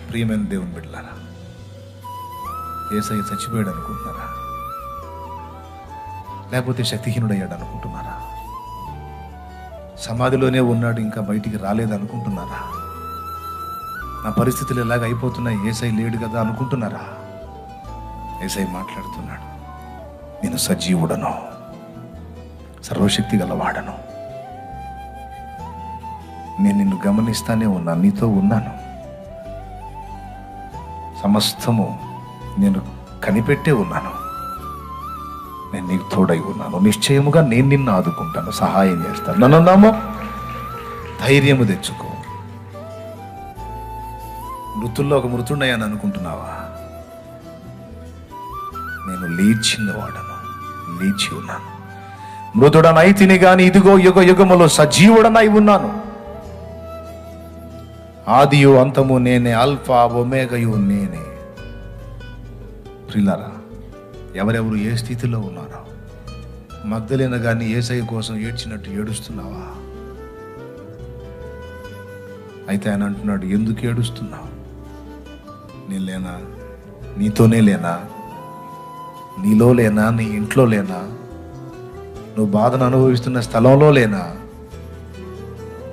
ప్రియమైన దేవుని బిడ్డలారా, యేసయ్య చచ్చిపోయాడు అనుకుంటున్నారా? లేకపోతే శక్తిహీనుడయ్యాడు అనుకుంటున్నారా? సమాధిలోనే ఉన్నాడు, ఇంకా బయటికి రాలేదు అనుకుంటున్నారా? నా పరిస్థితులు ఎలాగ అయిపోతున్నాయి, యేసయ్య లేడు కదా అనుకుంటున్నారా? యేసయ్య మాట్లాడుతున్నాడు, నేను సజీవుడను, సర్వశక్తి గలవాడను, నేను నిన్ను గమనిస్తానే ఉన్నాను, నీతో ఉన్నాను, సమస్తము నేను కనిపెట్టే ఉన్నాను, నేను నీకు తోడై ఉన్నాను, నిశ్చయముగా నేను నిన్ను ఆదుకుంటాను, సహాయం చేస్తాను. నన్ను నామో ధైర్యము తెచ్చుకో. మృతుల్లో ఒక మృతుడయ్యాను అనుకుంటున్నావా? నేను లేచిన వాడను, లేచి ఉన్నాను. మృతుడనైతిని గాని ఇదిగో యుగ యుగములో సజీవుడనై ఉన్నాను. ఆదియు అంతము నేనే, ఆల్ఫా ఒమేగయు నేనే. ప్రియులారా, ఎవరెవరు ఏ స్థితిలో ఉన్నారో, మగ్దలేన గాని యేసయ్య కోసం ఏడ్చినట్టు ఏడుస్తున్నావా? అయితే ఆయన అంటున్నాడు, ఎందుకు ఏడుస్తున్నావు? నేను లేనా? నీతోనే లేనా? నీలో లేనా? నీ ఇంట్లో లేనా? నువ్వు బాధను అనుభవిస్తున్న స్థలంలో లేనా?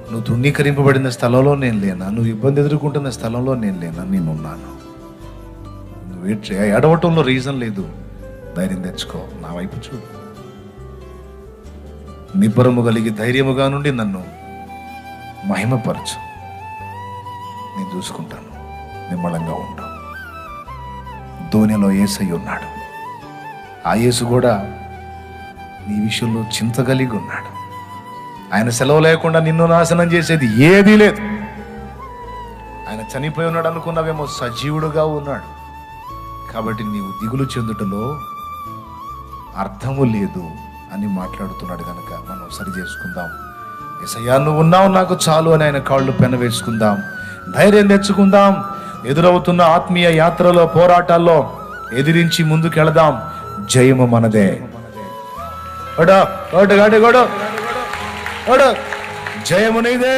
నువ్వు తృణీకరింపబడిన స్థలంలో నేను లేనా? నువ్వు ఇబ్బంది ఎదుర్కొంటున్న స్థలంలో నేను లేనా? నేనున్నాను. నువ్వు ఏడవటంలో రీజన్ లేదు, ధైర్యం తెచ్చుకో, నా వైపు చూడు. నిబ్బరము కలిగి ధైర్యముగా నుండి నన్ను మహిమపరచు, నేను చూసుకుంటాను, నిమ్మళంగా ఉంటాను. ధోనిలో యేసయ్య ఉన్నాడు. ఆ యేసు కూడా నీ విషయంలో చింత కలిగి ఉన్నాడు. ఆయన సెలవు లేకుండా నిన్ను నాశనం చేసేది ఏదీ లేదు. ఆయన చనిపోయి ఉన్నాడు అనుకున్నావేమో, సజీవుడుగా ఉన్నాడు. కాబట్టి నీవు దిగులు చెందుటలో అర్థము లేదు అని మాట్లాడుతున్నాడు కనుక మనం సరి చేసుకుందాం. యేసయ్యా నువ్వు ఉన్నావు నాకు చాలు అని ఆయన కాళ్ళు పెన వేసుకుందాం, ధైర్యం తెచ్చుకుందాం. ఎదురవుతున్న ఆత్మీయ యాత్రలో, పోరాటాల్లో ఎదిరించి ముందుకెళదాం. జయము మనదే. జయము నీదే.